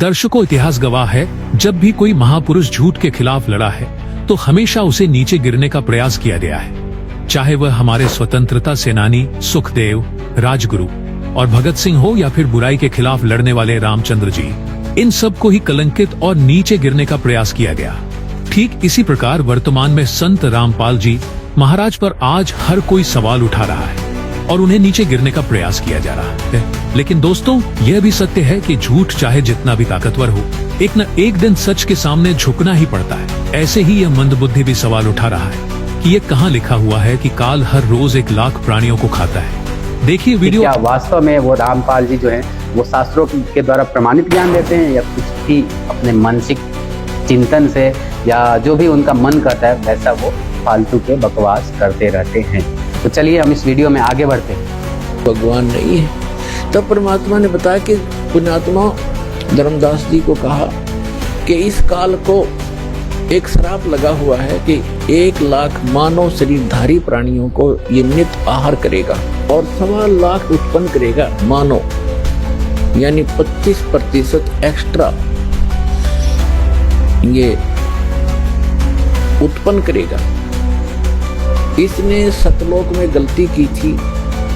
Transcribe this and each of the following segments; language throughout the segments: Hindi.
दर्शकों, इतिहास गवाह है, जब भी कोई महापुरुष झूठ के खिलाफ लड़ा है तो हमेशा उसे नीचे गिरने का प्रयास किया गया है। चाहे वह हमारे स्वतंत्रता सेनानी सुखदेव, राजगुरु और भगत सिंह हो या फिर बुराई के खिलाफ लड़ने वाले रामचंद्र जी, इन सब को ही कलंकित और नीचे गिरने का प्रयास किया गया। ठीक इसी प्रकार वर्तमान में संत रामपाल जी महाराज पर आज हर कोई सवाल उठा रहा है और उन्हें नीचे गिरने का प्रयास किया जा रहा है। लेकिन दोस्तों, यह भी सत्य है कि झूठ चाहे जितना भी ताकतवर हो, एक न एक दिन सच के सामने झुकना ही पड़ता है। ऐसे ही यह मंदबुद्धि भी सवाल उठा रहा है कि ये कहाँ लिखा हुआ है कि काल हर रोज 1 लाख प्राणियों को खाता है। देखिए वीडियो। क्या वास्तव में वो रामपाल जी जो हैं वो शास्त्रों के द्वारा प्रमाणित ज्ञान देते हैं या कुछ भी अपने मानसिक चिंतन से या जो भी उनका मन करता है वैसा वो फालतू के बकवास करते रहते हैं? तो चलिए हम इस वीडियो में आगे बढ़ते हैं। भगवान नहीं है, तब परमात्मा ने बताया कि पुण्यात्मा धर्मदास जी को कहा कि इस काल को एक श्राप लगा हुआ है कि 1 लाख मानव शरीरधारी प्राणियों को ये नित आहार करेगा और 1.25 लाख उत्पन्न करेगा मानव, यानी 25% एक्स्ट्रा ये उत्पन्न करेगा। इसने सतलोक में गलती की थी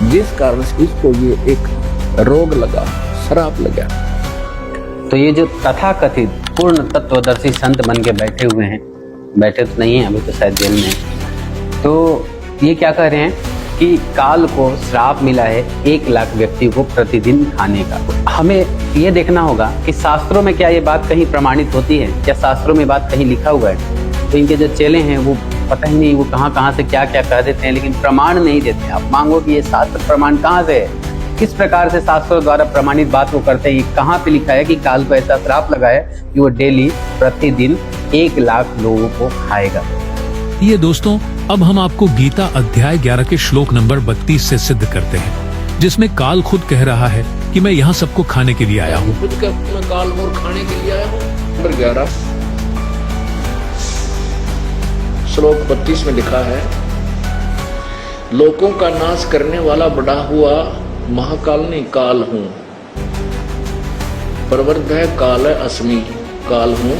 जिस कारण से इसको ये एक रोग लगा, श्राप लगा। तो ये जो तथाकथित पूर्ण तत्वदर्शी संत बन के बैठे हुए हैं, बैठे तो नहीं है अभी, तो शायद जेल में, तो ये क्या कह रहे हैं कि काल को श्राप मिला है 1 लाख व्यक्ति को प्रतिदिन खाने का। हमें ये देखना होगा कि शास्त्रों में क्या ये बात कहीं प्रमाणित होती है, क्या शास्त्रों में बात कहीं लिखा हुआ है? तो इनके जो चेले हैं वो पता ही नहीं वो कहाँ से क्या क्या कह देते हैं, लेकिन प्रमाण नहीं देते। आप मांगो कि ये शास्त्र प्रमाण कहाँ से है, किस प्रकार से शास्त्रों द्वारा प्रमाणित बात को करते हैं, ये कहाँ पे लिखा है कि काल को ऐसा श्राप लगा है कि वो डेली प्रतिदिन 1 लाख लोगों को खाएगा। ये दोस्तों, अब हम आपको गीता अध्याय 11 के श्लोक नंबर 32 से सिद्ध करते हैं, जिसमें काल खुद कह रहा है कि मैं यहाँ सबको खाने के लिए आया हूँ। खुद मैं काल और खाने के लिए आया हूँ। नंबर 11 श्लोक 32 में लिखा है, लोकों का नाश करने वाला बड़ा हुआ महाकालनी काल हूँ, प्रवर्ध है काल अस्मि काल हूँ,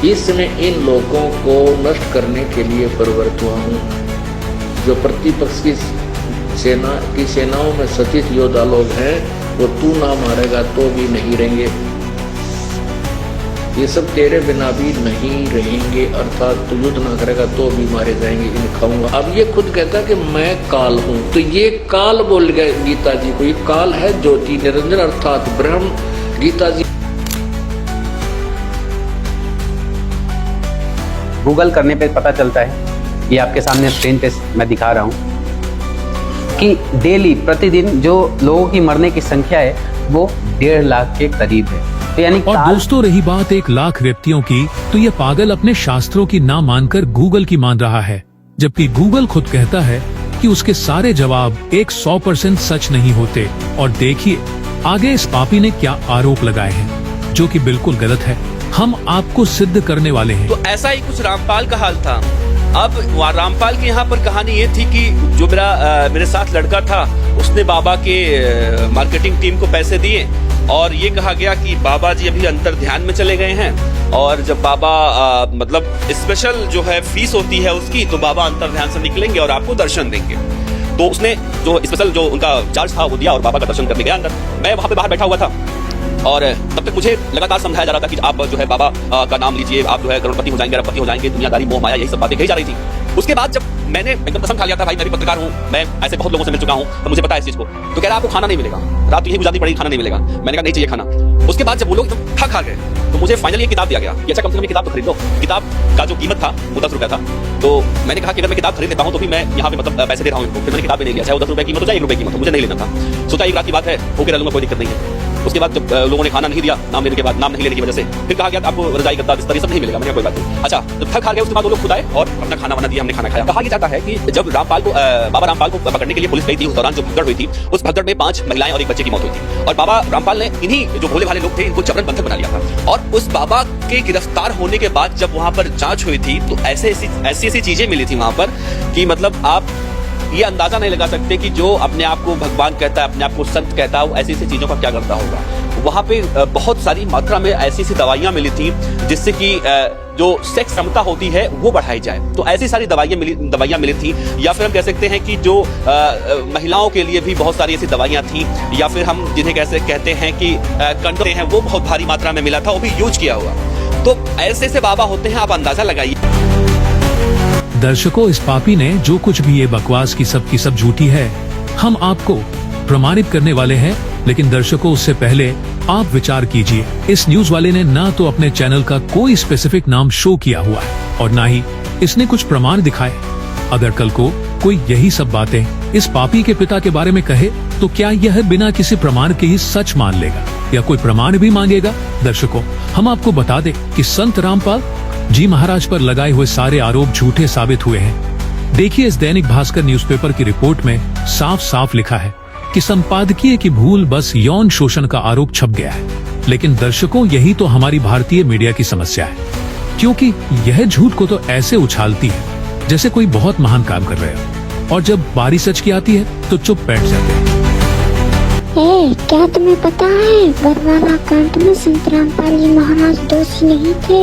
इस समय इन लोगों को नष्ट करने के लिए प्रवृत्त हुआ हूँ। जो प्रतिपक्ष की सेनाओं में सचित योद्धा लोग हैं वो तू ना मारेगा तो भी नहीं रहेंगे, ये सब तेरे बिना भी नहीं रहेंगे, अर्थात तू युद्ध ना करेगा तो भी मारे जाएंगे, इन्हें खाऊंगा। अब ये खुद कहता कि मैं काल हूँ, तो ये काल बोल गया गीता जी को। ये काल है ज्योति निरंजन अर्थात ब्रह्म। गीता जी गूगल करने पे पता चलता है, ये आपके सामने स्क्रीन पे मैं दिखा रहा हूँ कि डेली प्रतिदिन जो लोगों की मरने की संख्या है वो 1.5 लाख के करीब है। तो यानी और दोस्तों, रही बात 1 लाख व्यक्तियों की, तो ये पागल अपने शास्त्रों की ना मानकर गूगल की मान रहा है, जबकि गूगल खुद कहता है कि उसके सारे जवाब 100% सच नहीं होते। और देखिए आगे इस पापी ने क्या आरोप लगाए हैं, जो कि बिल्कुल गलत है। हम आपको सिद्ध करने वाले हैं। तो ऐसा ही कुछ रामपाल का हाल था। अब रामपाल की यहाँ पर कहानी ये थी कि जो मेरे साथ लड़का था उसने बाबा के मार्केटिंग टीम को पैसे दिए और ये कहा गया कि बाबा जी अभी अंतर ध्यान में चले गए हैं और जब बाबा मतलब स्पेशल जो है फीस होती है उसकी, तो बाबा अंतर ध्यान से निकलेंगे और आपको दर्शन देंगे। तो उसने जो स्पेशल जो उनका चार्ज था वो दिया और बाबा का दर्शन करने गया अंदर। मैं वहां पे बाहर बैठा हुआ था और तब तक मुझे लगातार समझाया जा रहा था कि आप जो है बाबा का नाम लीजिए, आप जो है करोड़पति हो जाएंगे, अरबपति हो जाएंगे, दुनियादारी मोह माया यही सब बातें कही जा रही थी। उसके बाद जब मैंने एकदम कसम खा लिया था, भाई मैं भी पत्रकार हूँ, मैं ऐसे बहुत लोगों से मिल चुका हूँ तो मुझे पता है इस चीज को, तो कह रहा आपको खाना नहीं मिलेगा, रात तो यही गुजारनी पड़ेगी, खाना नहीं मिलेगा। मैंने कहा नहीं चाहिए खाना। उसके बाद जब वो लोग एकदम थक खा गए तो मुझे फाइनली एक किताब दिया गया कि अच्छा कम से कम ये किताब तो खरीद लो। किताब का जो कीमत था वो 10 रुपया था। तो मैंने कहा कि अगर मैं किताब खरीद लेता हूँ तो भी मैं यहाँ पे मतलब पैसे दे रहा हूँ इनको। फिर मैंने किताब भी नहीं लिया, चाहे वो 10 रुपये कीमत हो चाहे 1 रुपये कीमत हो, मुझे नहीं लेना था। सोचा एक रात की बात है, होकर रह लूंगा, कोई दिक्कत नहीं है। उसके बाद जब लोगों ने खाना नहीं दिया, नाम लेने के बाद, नाम नहीं लेने की वजह से फिर कहा गया आपको रजाई गद्दा बिस्तर ये सब नहीं मिलेगा। मैंने कोई बात नहीं। अच्छा जब थक खा गए उसके बाद वो लोग खुद आए और अपना खाना वाना दिया, हमने खाना खाया। कहा यह जाता है कि जब रामपाल को बाबा रामपाल को पकड़ने के लिए पुलिस गई थी, उस दौरान जो भगदड़ हुई थी, उस भगदड़ में 5 महिलाएं और 1 बच्चे की मौत हुई थी और बाबा रामपाल ने इन्हीं जो भोले भाले लोग थे इनको जबरन बंधक बना लिया था। और उस बाबा के गिरफ्तार होने के बाद जब वहां पर जांच हुई थी तो ऐसी चीजें मिली थी वहां पर कि मतलब आप ये अंदाजा नहीं लगा सकते कि जो अपने आप को भगवान कहता है, अपने आप को संत कहता है, वो ऐसी चीजों का क्या करता होगा। वहां पे बहुत सारी मात्रा में ऐसी ऐसी दवाइयां मिली थी जिससे कि जो सेक्स क्षमता होती है वो बढ़ाई जाए। तो ऐसी सारी दवाइयां मिली थी, या फिर हम कह सकते हैं कि जो महिलाओं के लिए भी बहुत सारी ऐसी दवाइयां थी, या फिर हम जिन्हें कैसे कहते हैं कि कंडोम हैं वो बहुत भारी मात्रा में मिला था, वो भी यूज किया हुआ। तो ऐसे ऐसे बाबा होते हैं, आप अंदाजा लगाइए। दर्शकों, इस पापी ने जो कुछ भी ये बकवास की सब झूठी है, हम आपको प्रमाणित करने वाले हैं। लेकिन दर्शकों, उससे पहले आप विचार कीजिए, इस न्यूज वाले ने ना तो अपने चैनल का कोई स्पेसिफिक नाम शो किया हुआ है और ना ही इसने कुछ प्रमाण दिखाए। अगर कल को कोई यही सब बातें इस पापी के पिता के बारे में कहे तो क्या यह बिना किसी प्रमाण के ही सच मान लेगा या कोई प्रमाण भी मांगेगा? दर्शकों, हम आपको बता दें कि संत रामपाल जी महाराज पर लगाए हुए सारे आरोप झूठे साबित हुए हैं। देखिए, इस दैनिक भास्कर न्यूज़पेपर की रिपोर्ट में साफ साफ लिखा है कि संपादकीय की भूल बस यौन शोषण का आरोप छप गया है। लेकिन दर्शकों, यही तो हमारी भारतीय मीडिया की समस्या है, क्योंकि यह झूठ को तो ऐसे उछालती है जैसे कोई बहुत महान काम कर रहे हो, और जब बारी सच की आती है तो चुप बैठ जाते हैं। क्या तुम्हें पता है, बरवाला कांड में संत रामपाल जी महाराज दोषी नहीं थे।